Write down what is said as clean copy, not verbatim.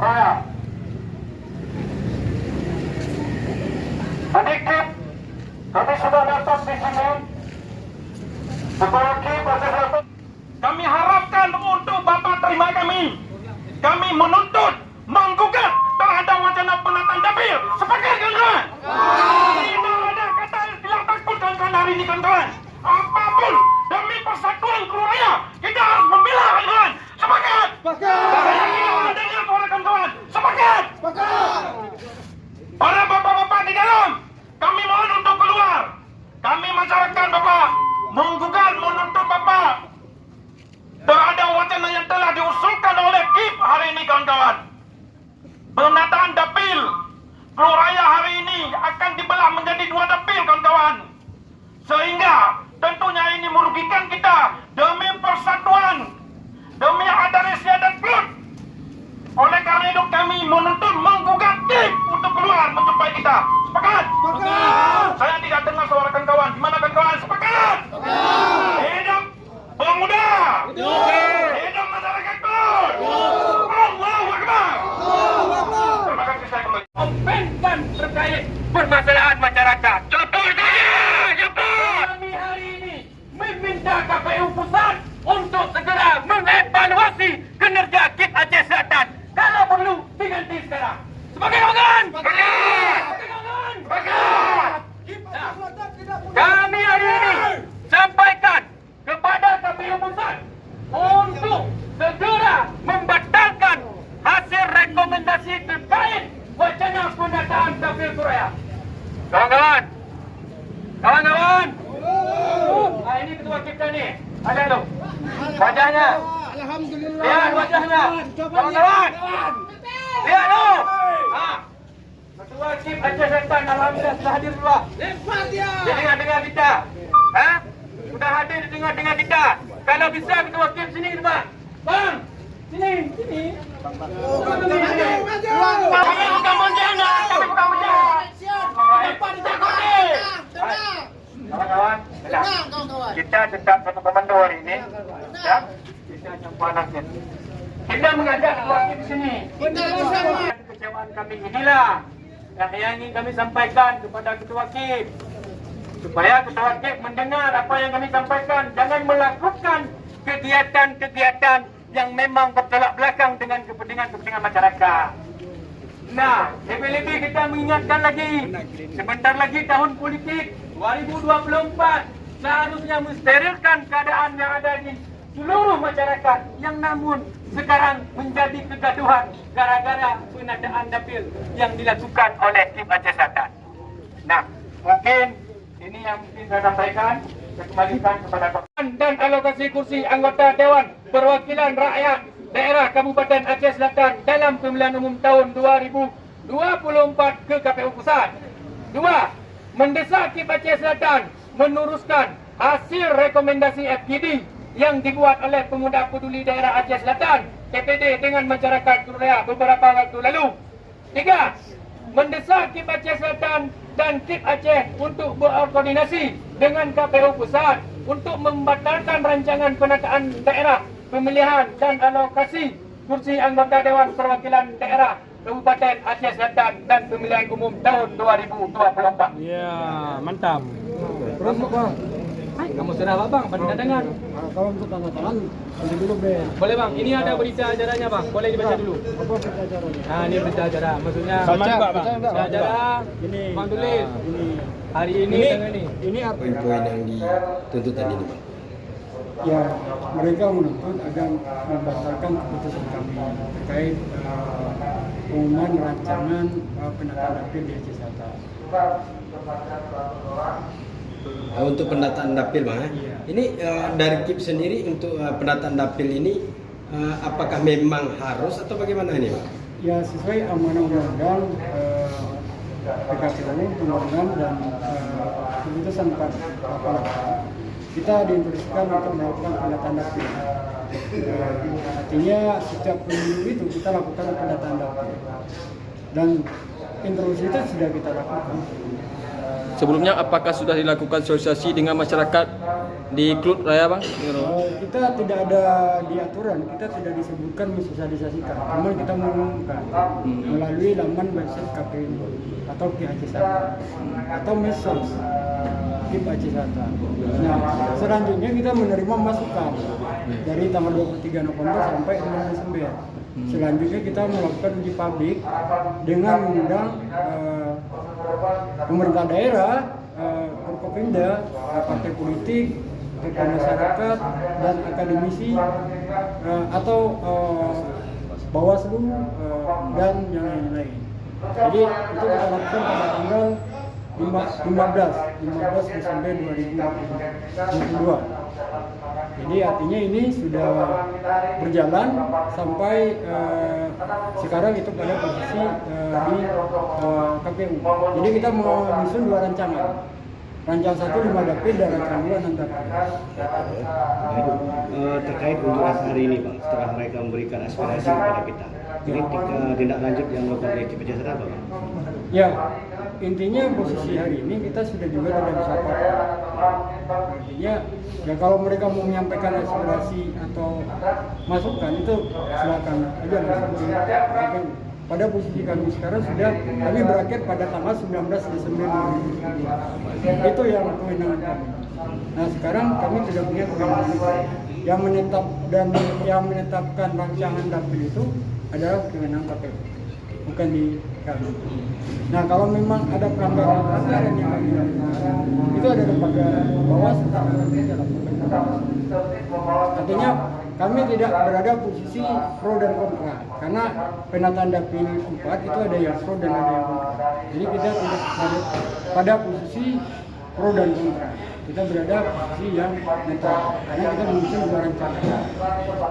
Raya. Adik-adik, kami sudah datang di sini. Sebagai masyarakat, kami harapkan untuk Bapak terima kami. Kami menuntut, menggugat terhadap wacana penataan dapil. Sepakat kawan-kawan? Tidak ada kata tidak takut kawan-kawan hari ini kawan-kawan. Apapun demi persatuan Keluraya, kita harus membela kawan-kawan. Sepakat? Saya tidak mendengar suara kawan-kawan. Sepakat? Para bapak-bapak di dalam, kami mohon untuk keluar. Kami masyarakat Bapak menggugat menuntut Bapak terhadap wacana yang telah diusulkan oleh KIP hari ini kawan-kawan. Penataan dapil Keluraya hari ini akan dibelah menjadi 2 dapil kawan-kawan. Sehingga tentunya ini merugikan kita demi persatuan, demi ada istiadat Klut. Oleh karena itu kami menuntut menggugat KIP untuk keluar menjumpai kita. Sepakat? Saya tidak dengar suara kawan-kawan. Gimana kawan-kawan? Sepakat? Hidup pemuda! Hidup masyarakat Klut! Allahu Akbar! Terima kasih, saya kembali. Openkan terkait permasalahan masyarakat. Cepat saja! Cepat! Kami hari ini meminta KPU Pusat untuk segera mengevaluasi kinerja KIP Aceh Selatan. Kalau perlu diganti sekarang. Sebagai kawan-kawan! Kami hari ini sampaikan kepada KPU Pusat untuk segera membatalkan hasil rekomendasi terkait wacana penataan dapil Keluraya. Kawan-kawan, ini ketua kita ni. Ada tu wajahnya. Alhamdulillah. Lihat wajahnya. Kawan-kawan, lihat tu. Ketua KIP Aceh Selatan alhamdulillah sudah hadir dua. Hebat dia. Dia dengar kita. Sudah hadir dengar kita. Kalau bisa ketua KIP sini Pak. Bang, sini. Kami bukan menjana! Kami bukan menjana! Hebat ditakuti. Kawan-kawan, kita tetap satu komando hari ini. Ya, kita jumpa nanti. Kita mengajak ketua KIP di sini. Kekecewaan kami inilah yang ingin kami sampaikan kepada ketua KIP, supaya ketua KIP mendengar apa yang kami sampaikan. Jangan melakukan kegiatan-kegiatan yang memang bertolak belakang dengan kepentingan masyarakat. Nah, lebih-lebih kita mengingatkan lagi, sebentar lagi tahun politik 2024 seharusnya mensterilkan keadaan yang ada di seluruh masyarakat yang namun sekarang menjadi kegaduhan gara-gara penataan dapil yang dilakukan oleh KIP Aceh Selatan. Nah, mungkin ini yang mungkin saya sampaikan. Saya kembalikan kepada dan alokasi kursi anggota Dewan Perwakilan Rakyat Daerah Kabupaten Aceh Selatan dalam pemilihan umum tahun 2024 ke KPU Pusat. 2. Mendesak KIP Aceh Selatan meneruskan hasil rekomendasi FGD yang dibuat oleh Pemuda Peduli Daerah Aceh Selatan (PPD) dengan masyarakat Keluraya beberapa waktu lalu. 3. Mendesak KIP Aceh Selatan dan KIP Aceh untuk berkoordinasi dengan KPU Pusat untuk membatalkan rancangan penataan daerah pemilihan dan alokasi kursi anggota Dewan Perwakilan Daerah Kabupaten Aceh Selatan dan pemilihan umum tahun 2024. Ya, mantap. Terus bang, Kamu sudah apa bang? Pernah dengar? kalau untuk tanda tangan nanti dulu Ben. Boleh bang, ini ada berita acaranya bang. Boleh dibaca dulu. Apa berita acaranya? Nah, ini berita acara. Maksudnya Sama juga, Bang. berita acara. Ini. Bang tulis. Ini. Hari ini tanggal ini. Ini apa? Poin-poin yang dituntut tadi ini, Pak. Ya, mereka menuntut agar membatalkan keputusan kami terkait pengumuman rancangan penataan dapil di Aceh Selatan. Untuk pendataan dapil, Bang. Iya. Ini dari KIP sendiri untuk pendataan dapil ini apakah memang harus atau bagaimana ini, Pak? Ya, sesuai amanah undang-undang PKPU, pembangunan dan keputusan 488, kita diinstruksikan untuk melakukan pendataan dapil. Artinya setiap pemilu itu kita lakukan pendataan dapil dan introduksi itu sudah kita lakukan. Sebelumnya apakah sudah dilakukan sosialisasi dengan masyarakat Di klub raya bang? Kita tidak ada di aturan, kita tidak disebutkan mensosialisasikan, namun kita mengumumkan melalui laman website KPU atau KAC1 atau medsos KIP Aceh Selatan. Nah, selanjutnya kita menerima masukan dari tanggal 23 November sampai 6 Desember. Selanjutnya kita melakukan uji publik dengan mengundang pemerintah daerah, Forkopimda, partai politik, tokoh masyarakat, dan akademisi atau Bawaslu dan yang lain-lain. Jadi itu kita lakukan pada tanggal 15 Desember 2022. Jadi artinya ini sudah berjalan sampai sekarang itu pada posisi di KPU. Jadi kita menyusun 2 rancangan. Rancang 1 5 dapil dan rancang 2 6 dapil. Terkait unjuk rasa hari ini Bang, setelah mereka memberikan aspirasi kepada kita, ini tindak lanjut yang dilakukan oleh KIP Aceh Selatan apa Bang? Ya, intinya posisi hari ini kita sudah juga tidak bisa apa-apa. Artinya ya kalau mereka mau menyampaikan aspirasi atau masukan itu silakan aja langsung. Pada posisi kami sekarang kami berakhir pada tanggal 19 Desember 2022. Itu yang kewenangan kami. Nah sekarang kami tidak punya kewenangan. Yang menetapkan rancangan dapil itu adalah kewenangan KPU, bukan di kami. Nah kalau memang ada pelanggaran yang kami lakukan, itu ada lembaga Bawaslu. Artinya kami tidak berada posisi pro dan kontra, karena penataan dapil 4 itu ada yang pro dan ada yang kontra. Jadi kita tidak berada pada posisi pro dan kontra. Kita berada posisi yang netral, karena kita menyusun 2 rancangan.